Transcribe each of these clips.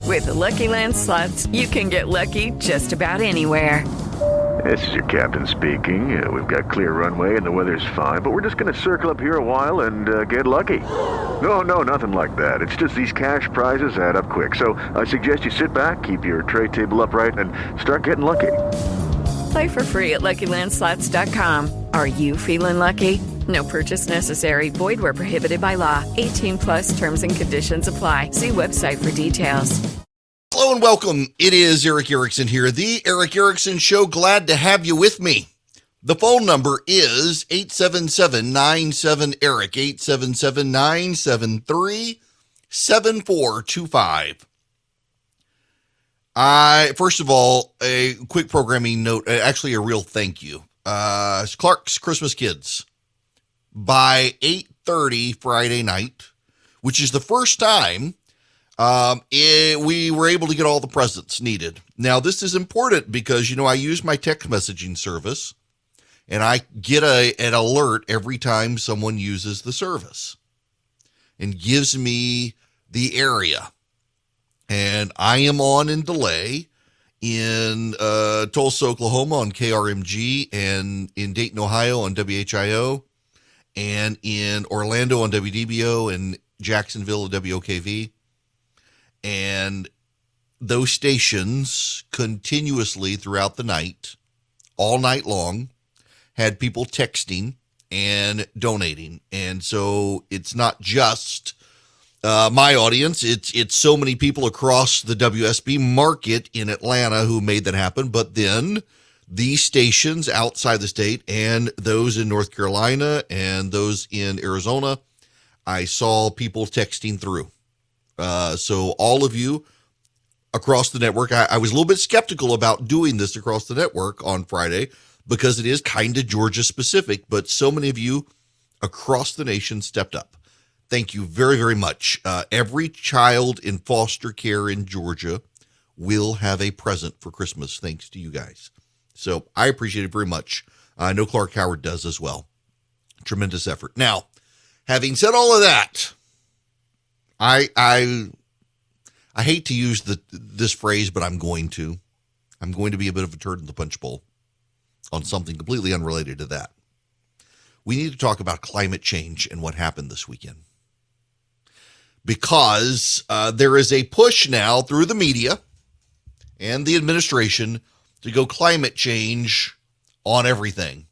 With the Lucky Land Slots, you can get lucky just about anywhere. This is your captain speaking. We've got clear runway and the weather's fine, but we're just going to circle up here a while and get lucky. No, nothing like that. It's just these cash prizes add up quick. So I suggest you sit back, keep your tray table upright, and start getting lucky. Play for free at LuckyLandSlots.com. Are you feeling lucky? No purchase necessary. Void where prohibited by law. 18 plus terms and conditions apply. See website for details. Hello and welcome. It is Eric Erickson here, the Eric Erickson Show. Glad to have you with me. The phone number is 877-97-ERIC, 877-973-7425. First of all, a quick programming note, actually a real thank you. Clark's Christmas Kids. By 8:30 Friday night, which is the first time we were able to get all the presents needed. Now, this is important because, I use my text messaging service, and I get an alert every time someone uses the service and gives me the area. And I am on in delay in Tulsa, Oklahoma on KRMG, and in Dayton, Ohio on WHIO, and in Orlando on WDBO, and Jacksonville on WOKV. And those stations continuously throughout the night, all night long, had people texting and donating. And so it's not just my audience. It's so many people across the WSB market in Atlanta who made that happen. But then these stations outside the state and those in North Carolina and those in Arizona, I saw people texting through. So all of you across the network, I was a little bit skeptical about doing this across the network on Friday because it is kind of Georgia specific, but so many of you across the nation stepped up. Thank you very, very much. Every child in foster care in Georgia will have a present for Christmas thanks to you guys. So I appreciate it very much. I know Clark Howard does as well. Tremendous effort. Now, having said all of that, I hate to use this phrase, but I'm going to. I'm going to be a bit of a turd in the punch bowl on something completely unrelated to that. We need to talk about climate change and what happened this weekend. Because there is a push now through the media and the administration to go climate change on everything.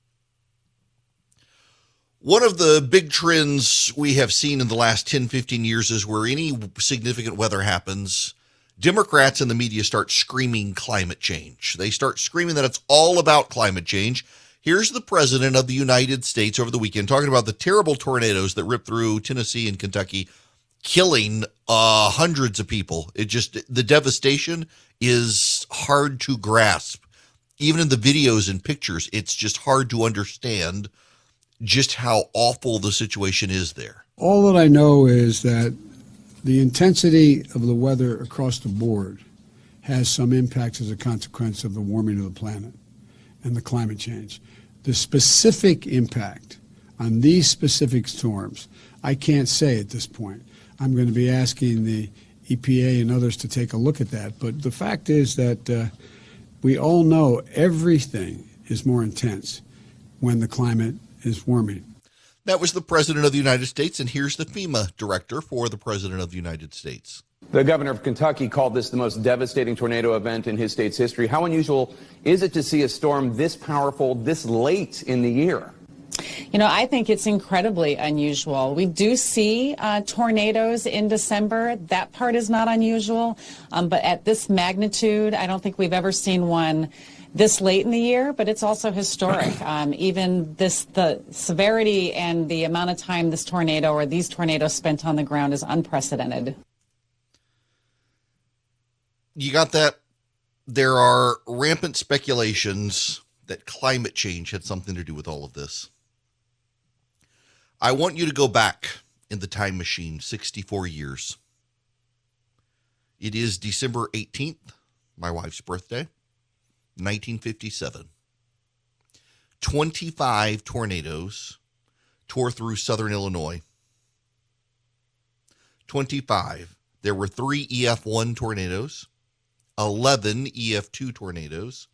One of the big trends we have seen in the last 10, 15 years is where any significant weather happens, Democrats and the media start screaming climate change. They start screaming that it's all about climate change. Here's the president of the United States over the weekend talking about the terrible tornadoes that ripped through Tennessee and Kentucky, killing hundreds of people. The devastation is hard to grasp. Even in the videos and pictures, it's just hard to understand just how awful the situation is there. All that I know is that the intensity of the weather across the board has some impacts as a consequence of the warming of the planet and the climate change. The specific impact on these specific storms, I can't say at this point. I'm going to be asking the EPA and others to take a look at that. But the fact is that we all know everything is more intense when the climate is warming. That was the President of the United States, and here's the FEMA director for the President of the United States. The governor of Kentucky called this the most devastating tornado event in his state's history. How unusual is it to see a storm this powerful this late in the year? I think it's incredibly unusual. We do see tornadoes in December. That part is not unusual. But at this magnitude, I don't think we've ever seen one this late in the year, but it's also historic. Even the severity and the amount of time this tornado or these tornadoes spent on the ground is unprecedented. You got that? There are rampant speculations that climate change had something to do with all of this. I want you to go back in the time machine 64 years. It is December 18th, my wife's birthday, 1957. 25 tornadoes tore through southern Illinois. 25. there were 3 EF1 tornadoes, 11 EF2 tornadoes,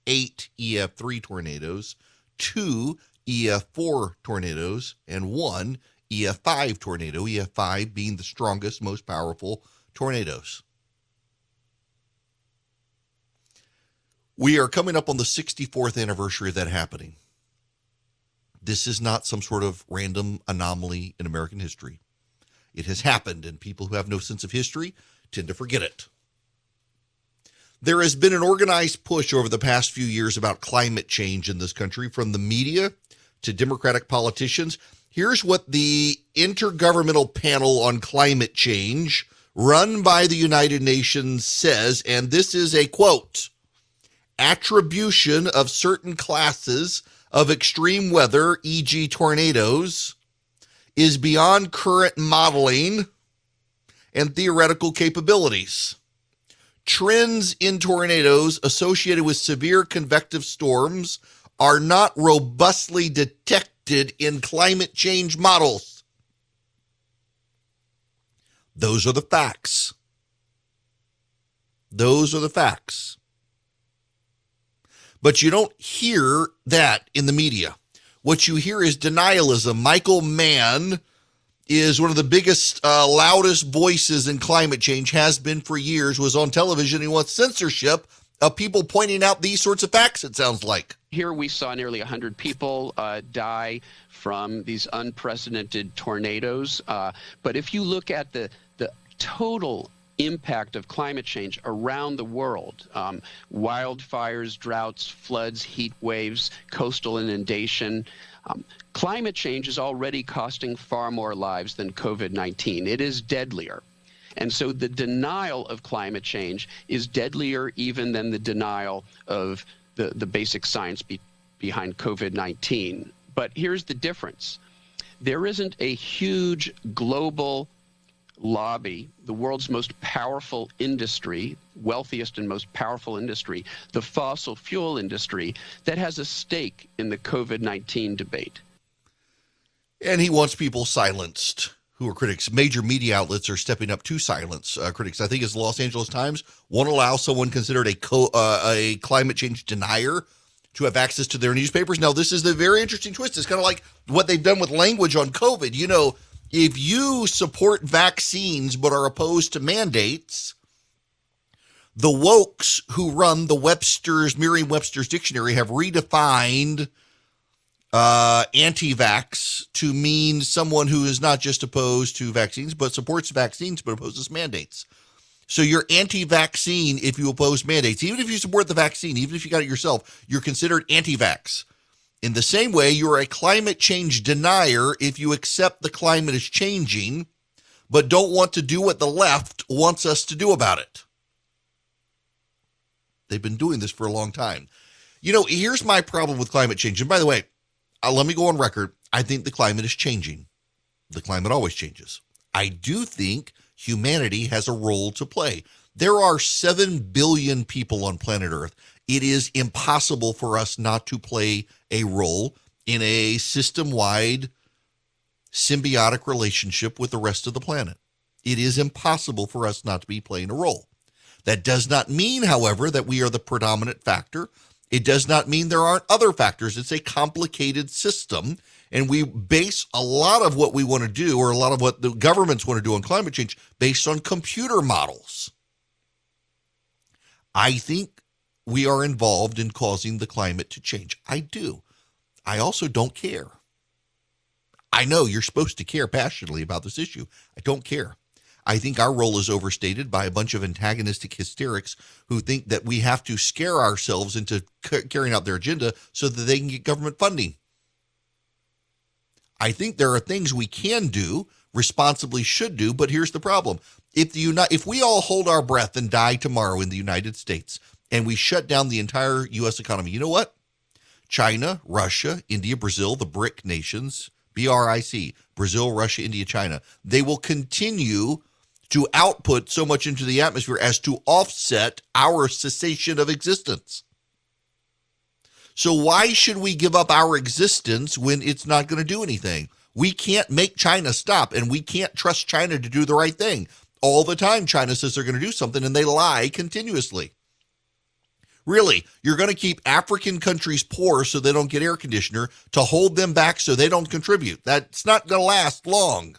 8 EF3 tornadoes, 2 EF4 tornadoes, and 1 EF5 tornado, EF5 being the strongest, most powerful tornadoes. We are coming up on the 64th anniversary of that happening. This is not some sort of random anomaly in American history. It has happened, and people who have no sense of history tend to forget it. There has been an organized push over the past few years about climate change in this country, from the media to Democratic politicians. Here's what the Intergovernmental Panel on Climate Change, run by the United Nations, says, and this is a quote: attribution of certain classes of extreme weather, e.g. tornadoes, is beyond current modeling and theoretical capabilities. Trends in tornadoes associated with severe convective storms are not robustly detected in climate change models. Those are the facts. Those are the facts. But you don't hear that in the media. What you hear is denialism. Michael Mann is one of the biggest, loudest voices in climate change, has been for years, was on television. He wants censorship of people pointing out these sorts of facts, it sounds like. Here we saw nearly 100 people die from these unprecedented tornadoes. But if you look at the total impact of climate change around the world, wildfires, droughts, floods, heat waves, coastal inundation, climate change is already costing far more lives than COVID-19. It is deadlier. And so the denial of climate change is deadlier even than the denial of the basic science behind COVID-19. But here's the difference. There isn't a huge global lobby, the world's most powerful industry, wealthiest and most powerful industry, the fossil fuel industry, that has a stake in the COVID-19 debate. And he wants people silenced who are critics. Major media outlets are stepping up to silence critics. I think it's the Los Angeles Times won't allow someone considered a climate change denier to have access to their newspapers. Now, this is the very interesting twist. It's kind of like what they've done with language on COVID. You know, if you support vaccines but are opposed to mandates, the wokes who run the Merriam-Webster's dictionary have redefined anti-vax to mean someone who is not just opposed to vaccines, but supports vaccines, but opposes mandates. So you're anti-vaccine if you oppose mandates. Even if you support the vaccine, even if you got it yourself, you're considered anti-vax. In the same way, you're a climate change denier if you accept the climate is changing, but don't want to do what the left wants us to do about it. They've been doing this for a long time. You know, here's my problem with climate change. And by the way, let me go on record. I think the climate is changing. The climate always changes. I do think humanity has a role to play. There are 7 billion people on planet Earth. It is impossible for us not to play a role in a system-wide symbiotic relationship with the rest of the planet. It is impossible for us not to be playing a role. That does not mean, however, that we are the predominant factor. It does not mean there aren't other factors. It's a complicated system, and we base a lot of what we want to do, or a lot of what the governments want to do on climate change, based on computer models. I think we are involved in causing the climate to change. I do. I also don't care. I know you're supposed to care passionately about this issue. I don't care. I think our role is overstated by a bunch of antagonistic hysterics who think that we have to scare ourselves into carrying out their agenda so that they can get government funding. I think there are things we can do, responsibly should do, but here's the problem. If we all hold our breath and die tomorrow in the United States and we shut down the entire U.S. economy, you know what? China, Russia, India, Brazil, the BRIC nations, BRIC, Brazil, Russia, India, China, they will continue to output so much into the atmosphere as to offset our cessation of existence. So why should we give up our existence when it's not going to do anything? We can't make China stop, and we can't trust China to do the right thing. All the time, China says they're going to do something, and they lie continuously. Really, you're going to keep African countries poor so they don't get air conditioner, to hold them back so they don't contribute. That's not going to last long.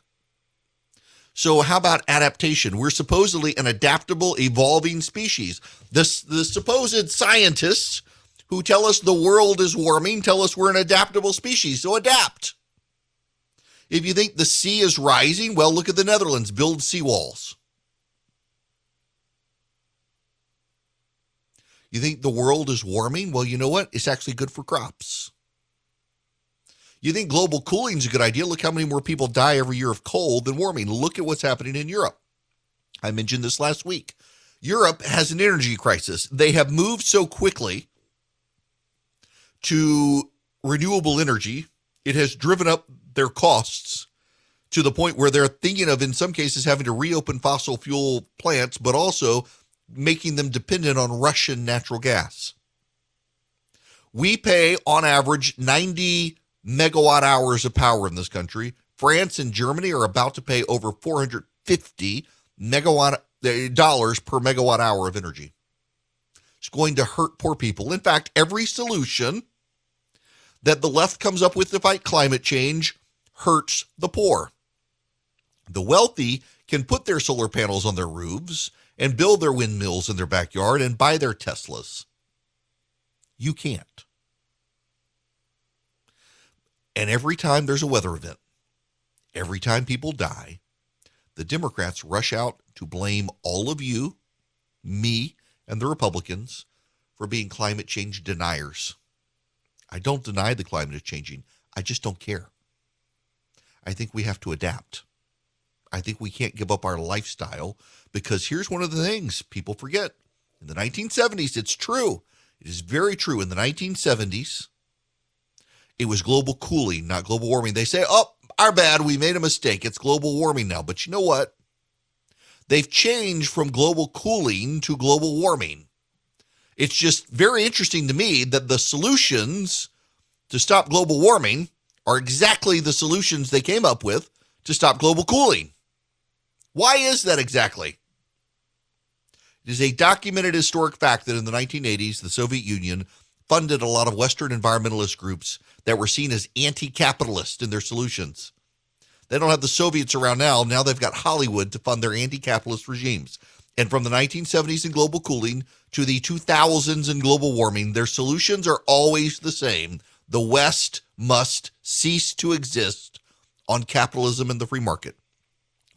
So how about adaptation? We're supposedly an adaptable, evolving species. The supposed scientists who tell us the world is warming tell us we're an adaptable species, so adapt. If you think the sea is rising, well, look at the Netherlands, build seawalls. You think the world is warming? Well, you know what? It's actually good for crops. You think global cooling is a good idea? Look how many more people die every year of cold than warming. Look at what's happening in Europe. I mentioned this last week. Europe has an energy crisis. They have moved so quickly to renewable energy, it has driven up their costs to the point where they're thinking of, in some cases, having to reopen fossil fuel plants, but also making them dependent on Russian natural gas. We pay, on average, 90 megawatt hours of power in this country. France and Germany are about to pay over $450 dollars per megawatt hour of energy. It's going to hurt poor people. In fact, every solution that the left comes up with to fight climate change hurts the poor. The wealthy can put their solar panels on their roofs and build their windmills in their backyard and buy their Teslas. You can't. And every time there's a weather event, every time people die, the Democrats rush out to blame all of you, me, and the Republicans for being climate change deniers. I don't deny the climate is changing. I just don't care. I think we have to adapt. I think we can't give up our lifestyle, because here's one of the things people forget. In the 1970s, it's true. It is very true. In the 1970s, it was global cooling, not global warming. They say, oh, our bad, we made a mistake. It's global warming now. But you know what? They've changed from global cooling to global warming. It's just very interesting to me that the solutions to stop global warming are exactly the solutions they came up with to stop global cooling. Why is that exactly? It is a documented historic fact that in the 1980s, the Soviet Union funded a lot of Western environmentalist groups that were seen as anti-capitalist in their solutions. They don't have the Soviets around now. Now they've got Hollywood to fund their anti-capitalist regimes. And from the 1970s in global cooling to the 2000s in global warming, their solutions are always the same. The West must cease to exist on capitalism and the free market.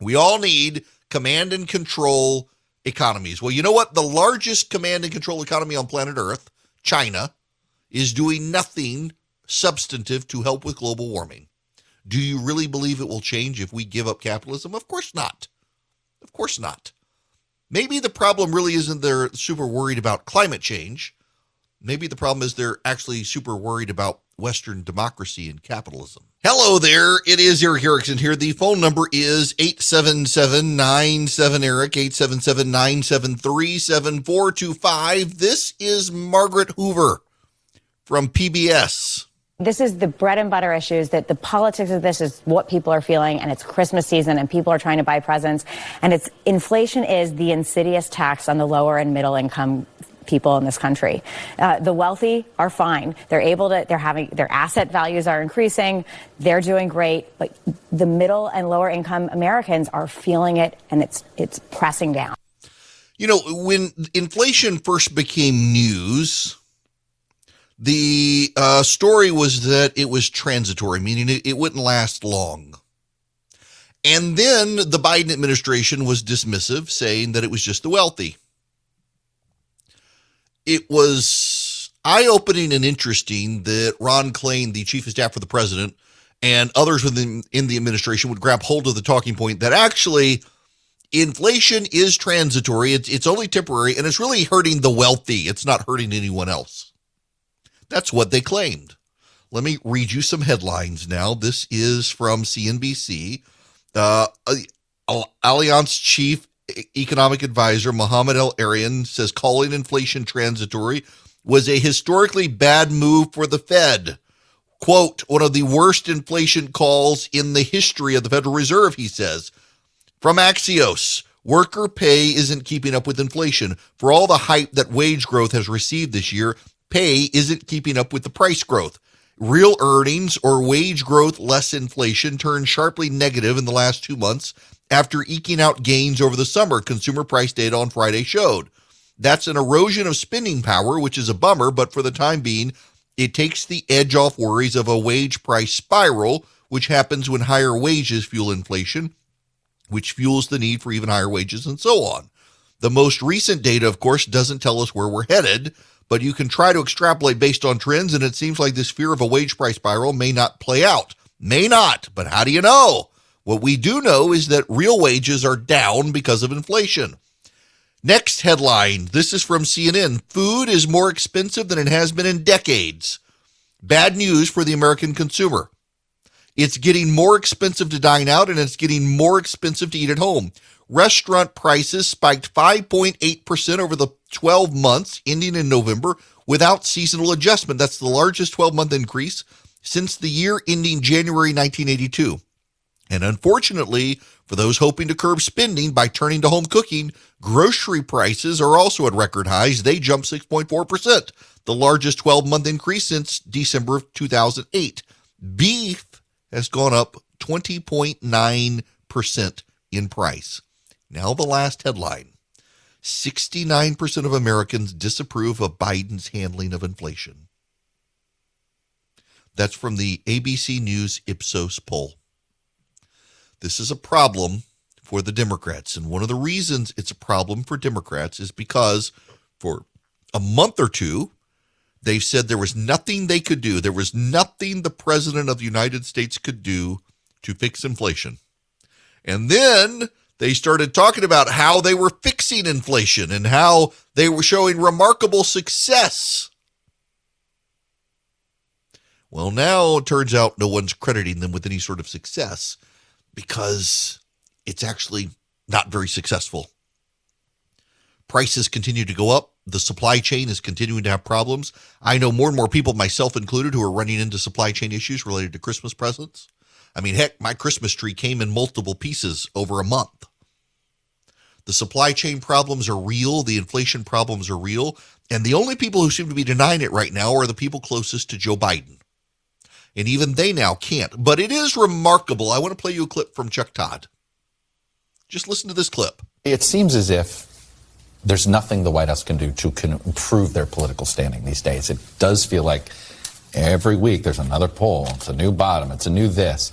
We all need command and control economies. Well, you know what? The largest command and control economy on planet Earth, China, is doing nothing substantive to help with global warming. Do you really believe it will change if we give up capitalism? Of course not. Of course not. Maybe the problem really isn't they're super worried about climate change. Maybe the problem is they're actually super worried about Western democracy and capitalism. Hello there. It is Eric Erickson here. The phone number is 877-97-ERIC, 877-973-7425. This is Margaret Hoover from PBS. This is the bread and butter issues, that the politics of this is what people are feeling, and it's Christmas season and people are trying to buy presents. And it's inflation is the insidious tax on the lower and middle income people in this country. The wealthy are fine. Their asset values are increasing. They're doing great. But the middle and lower income Americans are feeling it, and it's pressing down. You know, when inflation first became news, the story was that it was transitory, meaning it wouldn't last long. And then the Biden administration was dismissive, saying that it was just the wealthy. It was eye-opening and interesting that Ron Klain, the chief of staff for the president, and others within in the administration would grab hold of the talking point that actually inflation is transitory. It's only temporary, and it's really hurting the wealthy. It's not hurting anyone else. That's what they claimed. Let me read you some headlines now. This is from CNBC. Allianz chief economic advisor Mohamed El-Erian says calling inflation transitory was a historically bad move for the Fed. Quote, one of the worst inflation calls in the history of the Federal Reserve, he says. From Axios, Worker pay isn't keeping up with inflation. For all the hype that wage growth has received this year, pay isn't keeping up with the price growth. Real earnings or wage growth less inflation turned sharply negative in the last 2 months after eking out gains over the summer, consumer price data on Friday showed. That's an erosion of spending power, which is a bummer, but for the time being, it takes the edge off worries of a wage price spiral, which happens when higher wages fuel inflation, which fuels the need for even higher wages and so on. The most recent data, of course, doesn't tell us where we're headed, but you can try to extrapolate based on trends, and it seems like this fear of a wage price spiral may not play out. May not, but how do you know? What we do know is that real wages are down because of inflation. Next headline, this is from CNN. Food is more expensive than it has been in decades. Bad news for the American consumer. It's getting more expensive to dine out, and it's getting more expensive to eat at home. Restaurant prices spiked 5.8% over the 12 months ending in November without seasonal adjustment. That's the largest 12-month increase since the year ending January 1982. And unfortunately, for those hoping to curb spending by turning to home cooking, grocery prices are also at record highs. They jumped 6.4%, the largest 12-month increase since December of 2008. Beef has gone up 20.9% in price. Now the last headline. 69% of Americans disapprove of Biden's handling of inflation. That's from the ABC News Ipsos poll. This is a problem for the Democrats. And one of the reasons it's a problem for Democrats is because for a month or two, they've said there was nothing they could do. There was nothing the president of the United States could do to fix inflation. And then they started talking about how they were fixing inflation and how they were showing remarkable success. Well, now it turns out no one's crediting them with any sort of success because it's actually not very successful. Prices continue to go up. The supply chain is continuing to have problems. I know more and more people, myself included, who are running into supply chain issues related to Christmas presents. I mean, heck, my Christmas tree came in multiple pieces over a month. The supply chain problems are real. The inflation problems are real. And the only people who seem to be denying it right now are the people closest to Joe Biden. And even they now can't. But it is remarkable. I want to play you a clip from Chuck Todd. Just listen to this clip. It seems as if there's nothing the White House can do to improve their political standing these days. It does feel like every week there's another poll. It's a new bottom. It's a new this.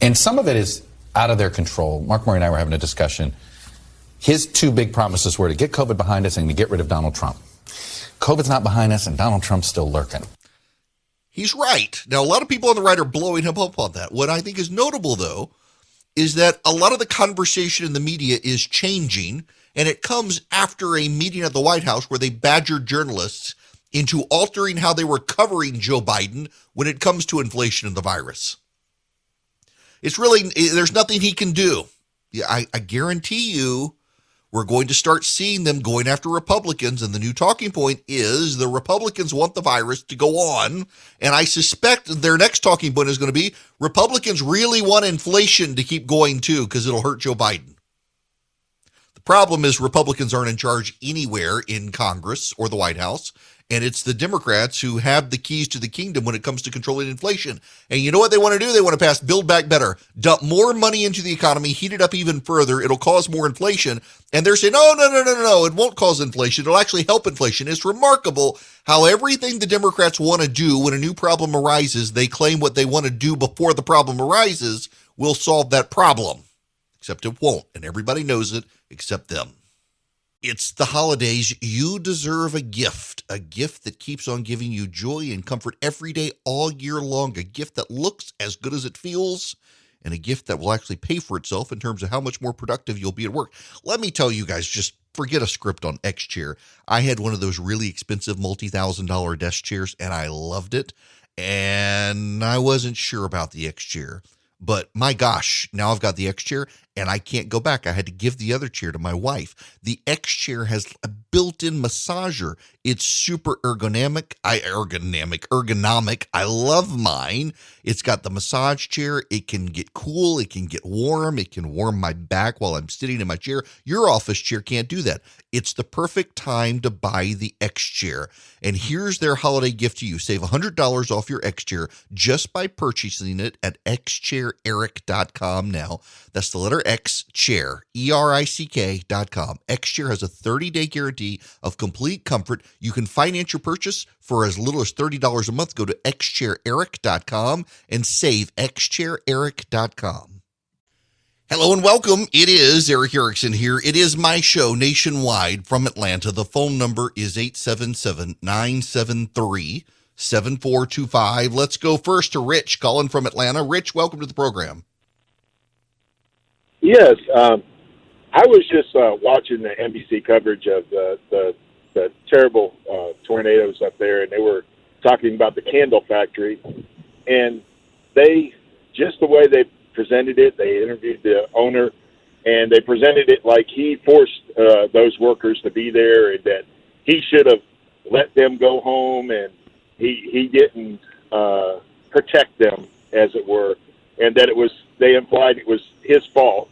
And some of it is out of their control. Mark Murray and I were having a discussion. His two big promises were to get COVID behind us and to get rid of Donald Trump. COVID's not behind us and Donald Trump's still lurking. He's right. Now, a lot of people on the right are blowing him up on that. What I think is notable, though, is that a lot of the conversation in the media is changing, and it comes after a meeting at the White House where they badgered journalists into altering how they were covering Joe Biden when it comes to inflation and the virus. It's really, there's nothing he can do. I guarantee you we're going to start seeing them going after Republicans, and the new talking point is the Republicans want the virus to go on, and I suspect their next talking point is going to be Republicans really want inflation to keep going too because it'll hurt Joe Biden. The problem is Republicans aren't in charge anywhere in Congress or the White House, and it's the Democrats who have the keys to the kingdom when it comes to controlling inflation. And you know what they want to do? They want to pass Build Back Better, dump more money into the economy, heat it up even further. It'll cause more inflation. And they're saying, no, it won't cause inflation. It'll actually help inflation. It's remarkable how everything the Democrats want to do when a new problem arises, they claim what they want to do before the problem arises will solve that problem. Except it won't. And everybody knows it except them. It's the holidays. You deserve a gift that keeps on giving you joy and comfort every day, all year long, a gift that looks as good as it feels, and a gift that will actually pay for itself in terms of how much more productive you'll be at work. Let me tell you guys, just forget a script on X Chair. I had one of those really expensive multi-$1,000 desk chairs, and I loved it, and I wasn't sure about the X Chair. But my gosh, now I've got the X Chair and I can't go back. I had to give the other chair to my wife. The X Chair has built-in massager. It's super ergonomic. I love mine. It's got the massage chair. It can get cool. It can get warm. It can warm my back while I'm sitting in my chair. Your office chair can't do that. It's the perfect time to buy the X chair. And here's their holiday gift to you. Save $100 off your X chair just by purchasing it at xchaireric.com now. That's the letter X chair, ERICK.com. X chair has a 30-day guarantee of complete comfort. You can finance your purchase for as little as $30 a month. Go to xchaireric.com and save xchaireric.com. Hello and welcome. It is Eric Erickson here. It is my show nationwide from Atlanta. The phone number is 877-973-7425. Let's go first to Rich calling from Atlanta. Rich, welcome to the program. Yes, I was just watching the NBC coverage of the terrible tornadoes up there, and they were talking about the candle factory, and they, just the way they presented it, they interviewed the owner, and they presented it like he forced those workers to be there, and that he should have let them go home, and he didn't protect them, as it were, and that they implied it was his fault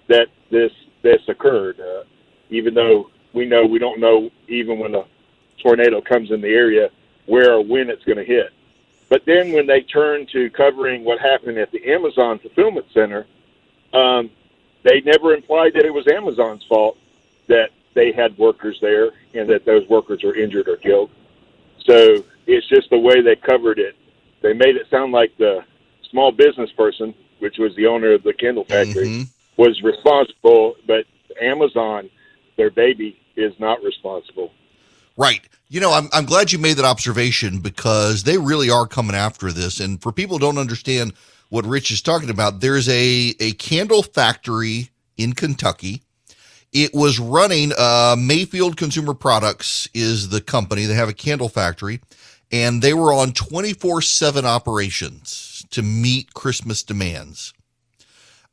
that this occurred, even though we don't know, even when a tornado comes in the area, where or when it's going to hit. But then when they turned to covering what happened at the Amazon fulfillment center, they never implied that it was Amazon's fault that they had workers there and that those workers were injured or killed. So it's just the way they covered it. They made it sound like the small business person, which was the owner of the candle factory, was responsible, but Amazon, their baby, is not responsible. Right. You know, I'm glad you made that observation, because they really are coming after this. And for people who don't understand what Rich is talking about, there's a candle factory in Kentucky. It was running, Mayfield Consumer Products is the company. They have a candle factory, and they were on 24/7 operations to meet Christmas demands.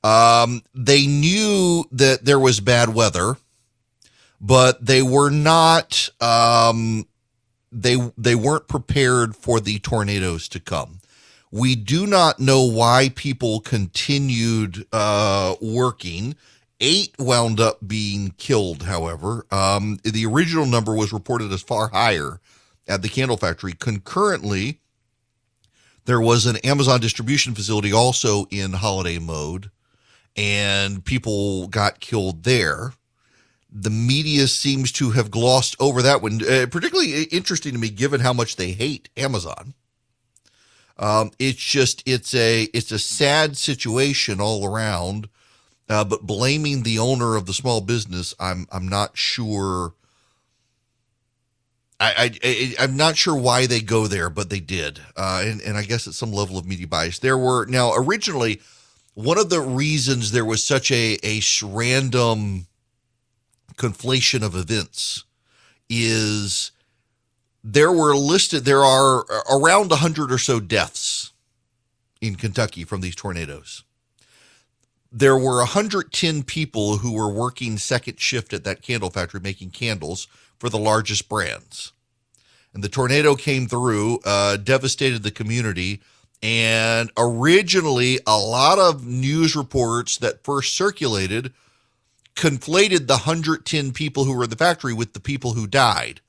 They knew that there was bad weather, but they were not, they weren't prepared for the tornadoes to come. We do not know why people continued working. 8 wound up being killed, however. The original number was reported as far higher at the candle factory. Concurrently, there was an Amazon distribution facility also in holiday mode, and people got killed there. The media seems to have glossed over that one, particularly interesting to me given how much they hate Amazon. It's a sad situation all around, but blaming the owner of the small business, I'm not sure. I'm not sure why they go there, but they did. And I guess it's some level of media bias. Now originally, one of the reasons there was such a random conflation of events is there are around 100 or so deaths in Kentucky from these tornadoes. There were 110 people who were working second shift at that candle factory making candles for the largest brands. And the tornado came through, devastated the community. And originally, a lot of news reports that first circulated conflated the 110 people who were in the factory with the people who died.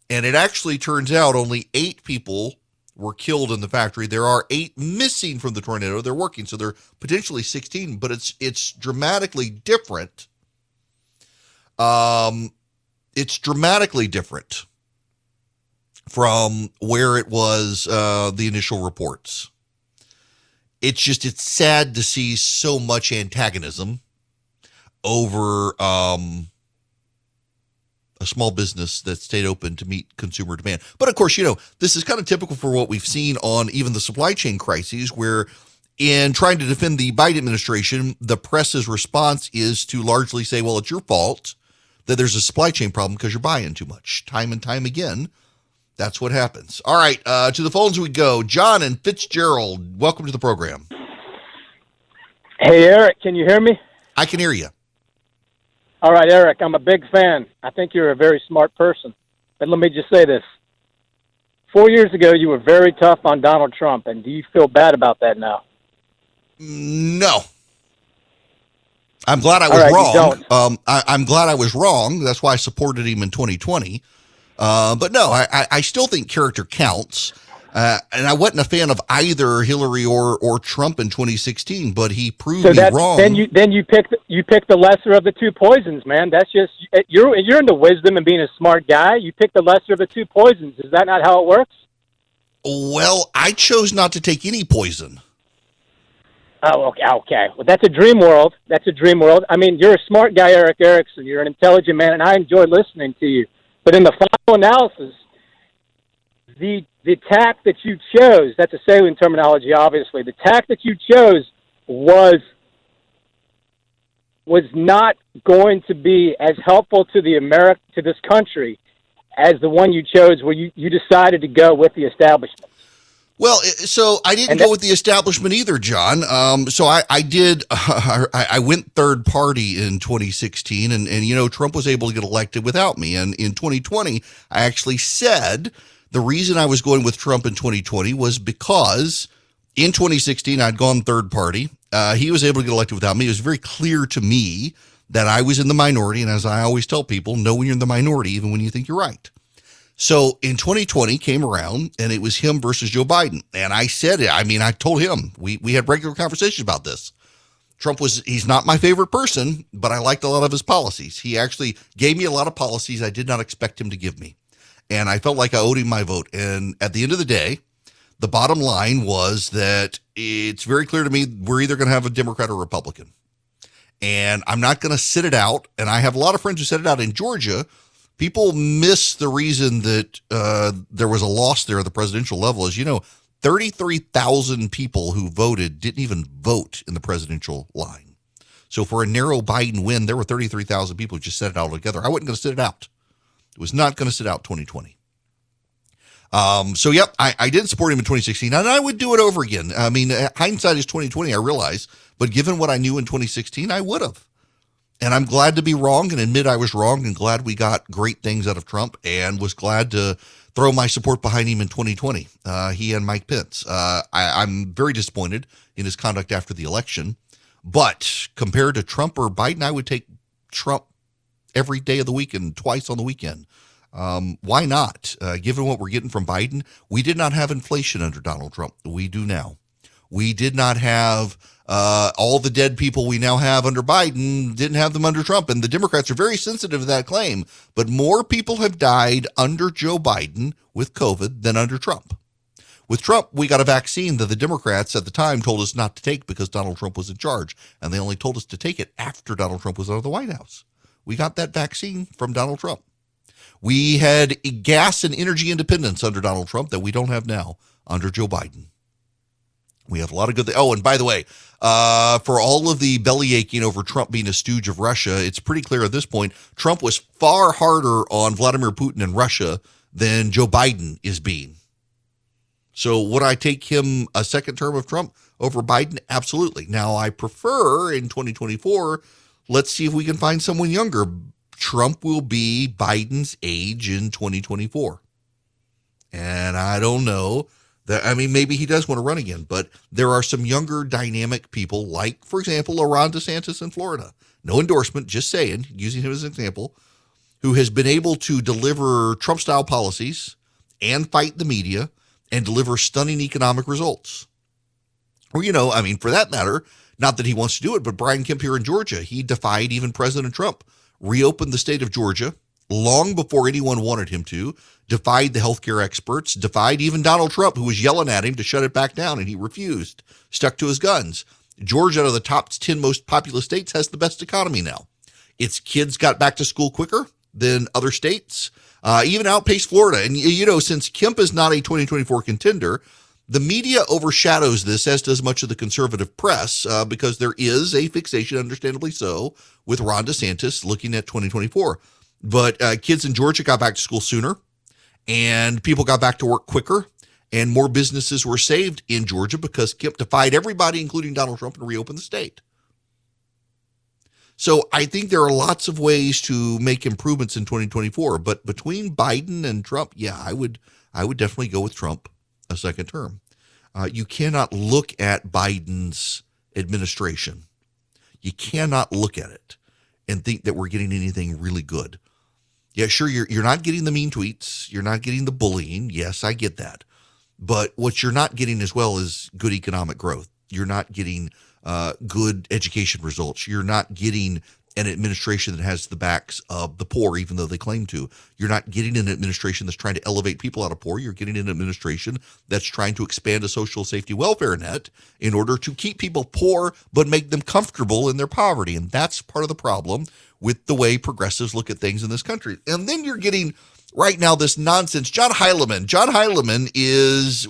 And it actually turns out only 8 people were killed in the factory. There are 8 missing from the tornado. They're working, so they're potentially 16, but it's dramatically different. It's dramatically different from where it was the initial reports. It's sad to see so much antagonism over a small business that stayed open to meet consumer demand. But of course, this is kind of typical for what we've seen on even the supply chain crises, where in trying to defend the Biden administration, the press's response is to largely say, well, it's your fault that there's a supply chain problem because you're buying too much. Time and time again, that's what happens. All right, to the phones we go. John and Fitzgerald, welcome to the program. Hey, Eric, can you hear me? I can hear you. All right, Eric, I'm a big fan. I think you're a very smart person. But let me just say this. 4 years ago, you were very tough on Donald Trump, and do you feel bad about that now? No. I'm glad I was wrong. I'm glad I was wrong. That's why I supported him in 2020. But no, I still think character counts. And I wasn't a fan of either Hillary or Trump in 2016, but he proved me wrong. Then you pick the lesser of the two poisons, man. That's just you're into wisdom and being a smart guy. You pick the lesser of the two poisons. Is that not how it works? Well, I chose not to take any poison. Oh, okay. Well, that's a dream world. I mean, you're a smart guy, Eric Erickson. You're an intelligent man, and I enjoy listening to you. But in the final analysis, the tack that you chose, that's a salient terminology, obviously. The tack that you chose was not going to be as helpful to to this country as the one you chose where you decided to go with the establishment. Well, so I didn't go with the establishment either, John. So I did. I went third party in 2016, and Trump was able to get elected without me. And in 2020, I actually said the reason I was going with Trump in 2020 was because in 2016 I'd gone third party. He was able to get elected without me. It was very clear to me that I was in the minority, and as I always tell people, know when you're in the minority, even when you think you're right. So in 2020 came around, and it was him versus Joe Biden. And I said it. I mean, I told him, we had regular conversations about this. He's not my favorite person, but I liked a lot of his policies. He actually gave me a lot of policies I did not expect him to give me. And I felt like I owed him my vote. And at the end of the day, the bottom line was that it's very clear to me we're either going to have a Democrat or Republican. And I'm not going to sit it out. And I have a lot of friends who sit it out in Georgia. People miss the reason that there was a loss there at the presidential level. As you know, 33,000 people who voted didn't even vote in the presidential line. So for a narrow Biden win, there were 33,000 people who just set it out together. I wasn't going to sit it out. It was not going to sit out 2020. So, yep, I did support him in 2016, and I would do it over again. I mean, hindsight is 2020, I realize. But given what I knew in 2016, I would have. And I'm glad to be wrong and admit I was wrong, and glad we got great things out of Trump, and was glad to throw my support behind him in 2020, he and Mike Pence. I'm very disappointed in his conduct after the election. But compared to Trump or Biden, I would take Trump every day of the week and twice on the weekend. Why not? Given what we're getting from Biden, we did not have inflation under Donald Trump. We do now. We did not have all the dead people we now have under Biden, didn't have them under Trump. And the Democrats are very sensitive to that claim. But more people have died under Joe Biden with COVID than under Trump. With Trump, we got a vaccine that the Democrats at the time told us not to take because Donald Trump was in charge. And they only told us to take it after Donald Trump was out of the White House. We got that vaccine from Donald Trump. We had gas and energy independence under Donald Trump that we don't have now under Joe Biden. We have a lot of good things. Oh, and by the way, for all of the belly aching over Trump being a stooge of Russia, it's pretty clear at this point, Trump was far harder on Vladimir Putin and Russia than Joe Biden is being. So would I take him a second term of Trump over Biden? Absolutely. Now, I prefer in 2024, let's see if we can find someone younger. Trump will be Biden's age in 2024. And I don't know. I mean, maybe he does want to run again, but there are some younger dynamic people like, for example, Ron DeSantis in Florida. No endorsement, just saying, using him as an example, who has been able to deliver Trump-style policies and fight the media and deliver stunning economic results. Or, I mean, for that matter, not that he wants to do it, but Brian Kemp here in Georgia, he defied even President Trump, reopened the state of Georgia long before anyone wanted him to, defied the healthcare experts, defied even Donald Trump, who was yelling at him to shut it back down, and he refused, stuck to his guns. Georgia, out of the top 10 most populous states, has the best economy now. Its kids got back to school quicker than other states, even outpaced Florida. And, since Kemp is not a 2024 contender, the media overshadows this, as does much of the conservative press, because there is a fixation, understandably so, with Ron DeSantis looking at 2024. But kids in Georgia got back to school sooner, and people got back to work quicker, and more businesses were saved in Georgia because Kemp defied everybody, including Donald Trump, and reopened the state. So I think there are lots of ways to make improvements in 2024. But between Biden and Trump, yeah, I would definitely go with Trump a second term. You cannot look at Biden's administration. You cannot look at it and think that we're getting anything really good. Yeah, sure, you're not getting the mean tweets. You're not getting the bullying. Yes, I get that. But what you're not getting as well is good economic growth. You're not getting good education results. You're not getting an administration that has the backs of the poor, even though they claim to. You're not getting an administration that's trying to elevate people out of poor. You're getting an administration that's trying to expand a social safety welfare net in order to keep people poor, but make them comfortable in their poverty. And that's part of the problem with the way progressives look at things in this country. And then you're getting right now this nonsense. John Heilemann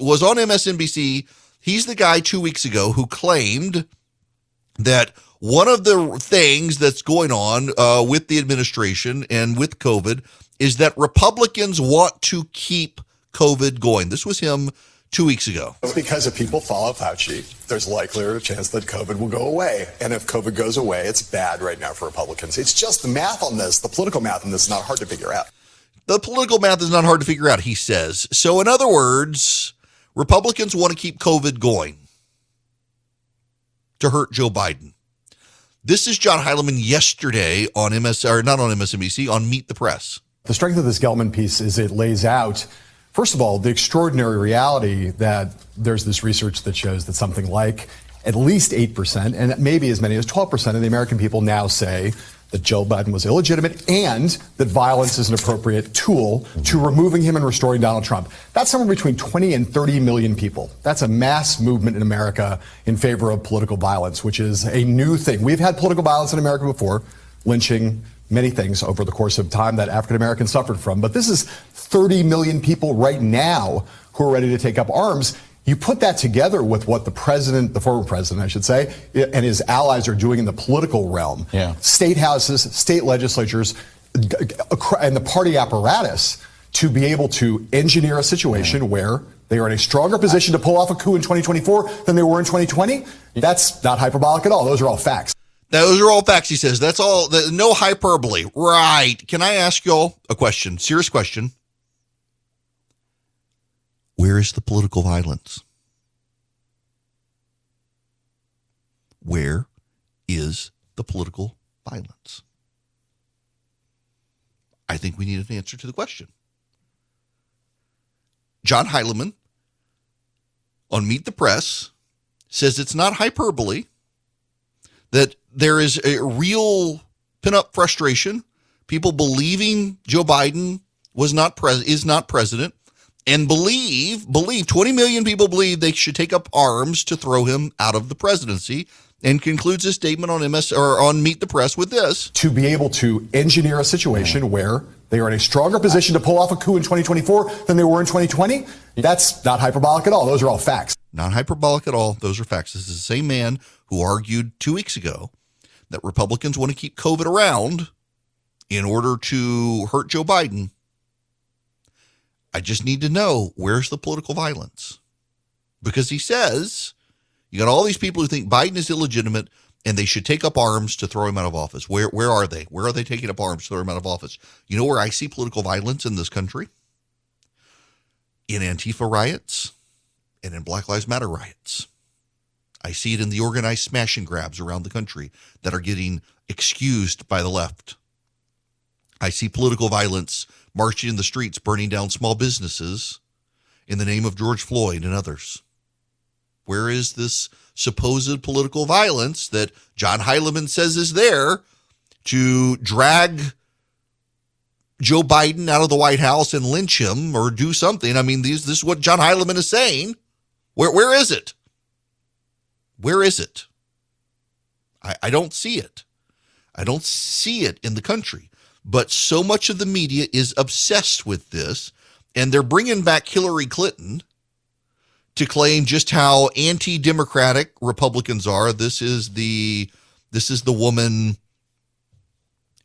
was on MSNBC. He's the guy 2 weeks ago who claimed that one of the things that's going on with the administration and with COVID is that Republicans want to keep COVID going. This was him 2 weeks ago. Because if people follow Fauci, there's likelier a chance that COVID will go away. And if COVID goes away, it's bad right now for Republicans. It's just the math on this, the political math on this is not hard to figure out. The political math is not hard to figure out, he says. So in other words, Republicans want to keep COVID going to hurt Joe Biden. This is John Heilemann yesterday on MSNBC, on Meet the Press. The strength of this Gelman piece is it lays out, first of all, the extraordinary reality that there's this research that shows that something like at least 8% and maybe as many as 12% of the American people now say that Joe Biden was illegitimate and that violence is an appropriate tool to removing him and restoring Donald Trump. That's somewhere between 20 and 30 million people. That's a mass movement in America in favor of political violence, which is a new thing. We've had political violence in America before, lynching, many things over the course of time that African Americans suffered from. But this is 30 million people right now who are ready to take up arms. You put that together with what the president, the former president, I should say, and his allies are doing in the political realm. Yeah. State houses, state legislatures, and the party apparatus to be able to engineer a situation where they are in a stronger position to pull off a coup in 2024 than they were in 2020. That's not hyperbolic at all. Those are all facts. Those are all facts, he says. That's all. No hyperbole. Right. Can I ask y'all a question? Serious question. Where is the political violence? Where is the political violence? I think we need an answer to the question. John Heilemann on Meet the Press says it's not hyperbole, that there is a real pent-up frustration, people believing Joe Biden is not president, and believe 20 million people believe they should take up arms to throw him out of the presidency, and concludes his statement on Meet the Press with this: to be able to engineer a situation where they are in a stronger position to pull off a coup in 2024 than they were in 2020. That's not hyperbolic at all. Those are all facts. Not hyperbolic at all. Those are facts. This is the same man who argued 2 weeks ago that Republicans want to keep COVID around in order to hurt Joe Biden. I just need to know, where's the political violence? Because he says you got all these people who think Biden is illegitimate and they should take up arms to throw him out of office. Where are they? Where are they taking up arms to throw him out of office? You know where I see political violence in this country? In Antifa riots and in Black Lives Matter riots. I see it in the organized smash and grabs around the country that are getting excused by the left. I see political violence marching in the streets, burning down small businesses in the name of George Floyd and others. Where is this supposed political violence that John Heilemann says is there to drag Joe Biden out of the White House and lynch him or do something? I mean, this is what John Heilemann is saying. Where is it? Where is it? I don't see it. I don't see it in the country. But so much of the media is obsessed with this, and they're bringing back Hillary Clinton to claim just how anti-democratic Republicans are. This is the woman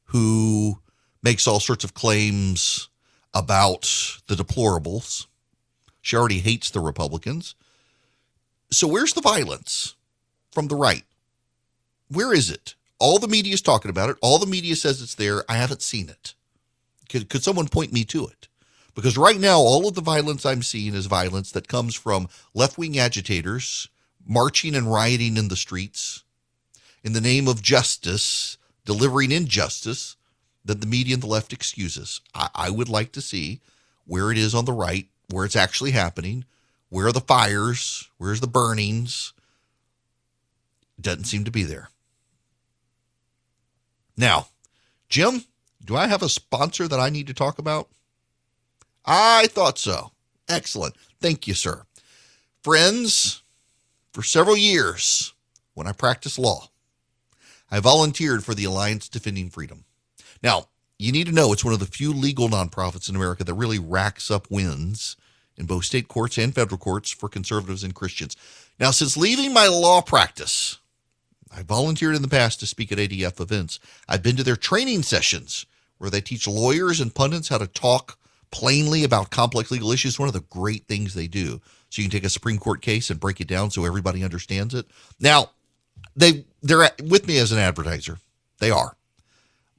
who makes all sorts of claims about the deplorables. She already hates the Republicans. So where's the violence from the right? Where is it? all the media is talking about it. All the media says it's there. I haven't seen it. Could someone point me to it? Because right now, all of the violence I'm seeing is violence that comes from left-wing agitators marching and rioting in the streets in the name of justice, delivering injustice that the media and the left excuses. I would like to see where it is on the right, where it's actually happening, where are the fires, where's the burnings. Doesn't seem to be there. Now, Jim, do I have a sponsor that I need to talk about? I thought so. Excellent. Thank you, sir. Friends, for several years, when I practiced law, I volunteered for the Alliance Defending Freedom. Now, you need to know it's one of the few legal nonprofits in America that really racks up wins in both state courts and federal courts for conservatives and Christians. Now, since leaving my law practice, I volunteered in the past to speak at ADF events. I've been to their training sessions where they teach lawyers and pundits how to talk plainly about complex legal issues. One of the great things they do. So you can take a Supreme Court case and break it down so everybody understands it. Now, they're with me as an advertiser. They are.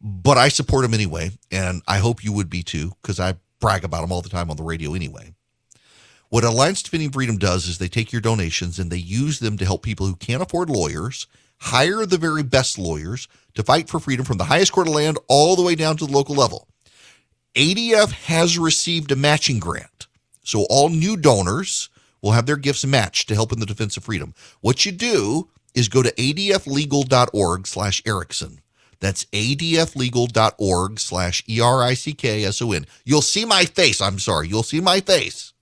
But I support them anyway, and I hope you would be too, because I brag about them all the time on the radio anyway. What Alliance Defending Freedom does is they take your donations and they use them to help people who can't afford lawyers hire the very best lawyers to fight for freedom from the highest court of land all the way down to the local level. ADF has received a matching grant, so all new donors will have their gifts matched to help in the defense of freedom. What you do is go to adflegal.org/Erickson. That's adflegal.org/ERICKSON. You'll see my face. I'm sorry. You'll see my face.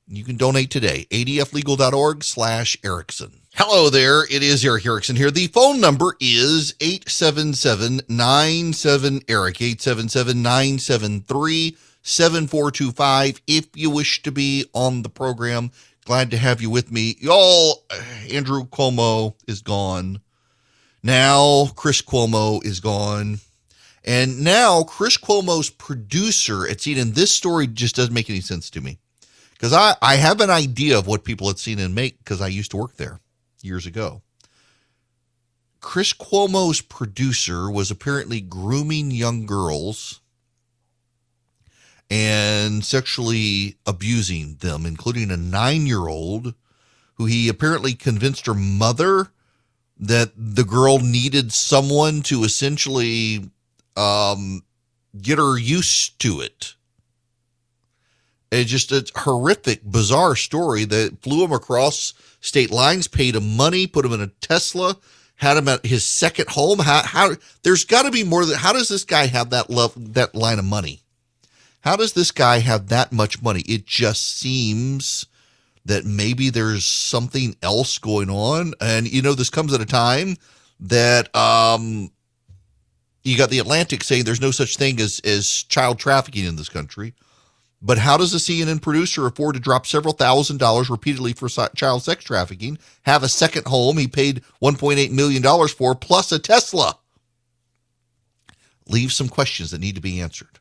You can donate today. adflegal.org/Erickson. Hello there. It is Eric Erickson here. The phone number is 877-97-ERIC, 877-973-7425. If you wish to be on the program, glad to have you with me. Y'all, Andrew Cuomo is gone. Now Chris Cuomo is gone. And now Chris Cuomo's producer at CNN, this story just doesn't make any sense to me. Because I have an idea of what people at CNN make because I used to work there years ago. Chris Cuomo's producer was apparently grooming young girls and sexually abusing them, including a 9-year-old who he apparently convinced her mother that the girl needed someone to essentially get her used to it. It's just a horrific, bizarre story that flew him across state lines, paid him money, put him in a Tesla, had him at his second home. How there's got to be more than, how does this guy have that line of money? How does this guy have that much money? It just seems that maybe there's something else going on. And, you know, this comes at a time that you got the Atlantic saying there's no such thing as child trafficking in this country. But how does a CNN producer afford to drop several $1,000s repeatedly for child sex trafficking, have a second home he paid $1.8 million for, plus a Tesla? Leave some questions that need to be answered.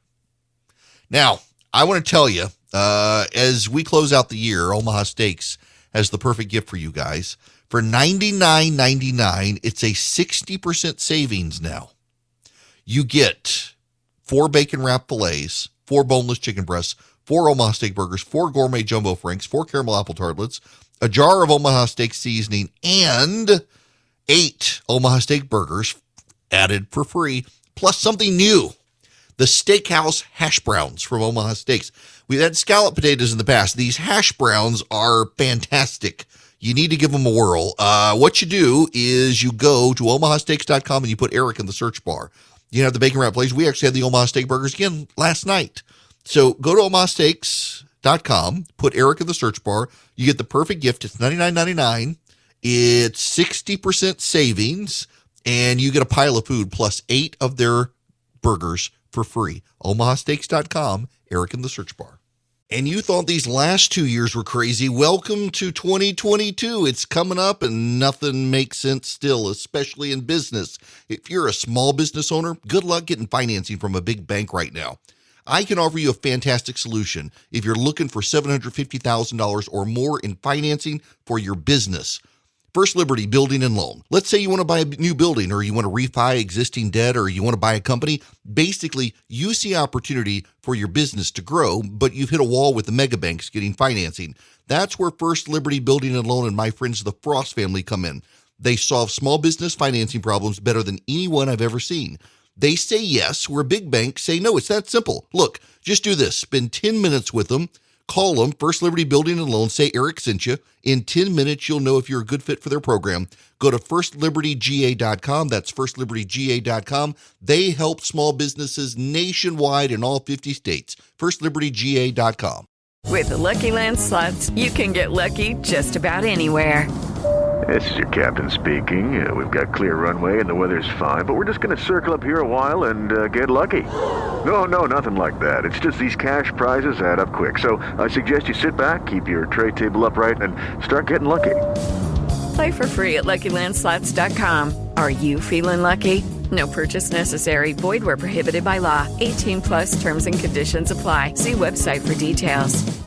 Now, I want to tell you, as we close out the year, Omaha Steaks has the perfect gift for you guys. For $99.99, it's a 60% savings now. You get 4 bacon wrap fillets, 4 boneless chicken breasts, 4 Omaha Steak burgers, 4 gourmet jumbo franks, 4 caramel apple tartlets, a jar of Omaha Steak seasoning, and 8 Omaha Steak burgers added for free, plus something new, the Steakhouse hash browns from Omaha Steaks. We've had scallop potatoes in the past. These hash browns are fantastic. You need to give them a whirl. What you do is you go to omahasteaks.com and you put Eric in the search bar. You have the bacon wrap place. We actually had the Omaha Steak burgers again last night. So go to omahasteaks.com, put Eric in the search bar. You get the perfect gift. It's $99.99. It's 60% savings, and you get a pile of food plus 8 of their burgers for free. omahasteaks.com, Eric in the search bar. And you thought these last 2 years were crazy. Welcome to 2022. It's coming up and nothing makes sense still, especially in business. If you're a small business owner, good luck getting financing from a big bank right now. I can offer you a fantastic solution if you're looking for $750,000 or more in financing for your business. First Liberty Building and Loan. Let's say you want to buy a new building, or you want to refi existing debt, or you want to buy a company. Basically, you see opportunity for your business to grow, but you've hit a wall with the mega banks getting financing. That's where First Liberty Building and Loan and my friends, the Frost family, come in. They solve small business financing problems better than anyone I've ever seen. They say yes, where big banks say no. It's that simple. Look, just do this. Spend 10 minutes with them. Call them, First Liberty Building and Loan. Say Eric sent you. In 10 minutes, you'll know if you're a good fit for their program. Go to firstlibertyga.com. That's firstlibertyga.com. They help small businesses nationwide in all 50 states. firstlibertyga.com. With the Lucky Land Slots, you can get lucky just about anywhere. This is your captain speaking. We've got clear runway and the weather's fine, but we're just going to circle up here a while and get lucky. No, nothing like that. It's just these cash prizes add up quick. So I suggest you sit back, keep your tray table upright, and start getting lucky. Play for free at LuckyLandSlots.com. Are you feeling lucky? No purchase necessary. Void where prohibited by law. 18+ terms and conditions apply. See website for details.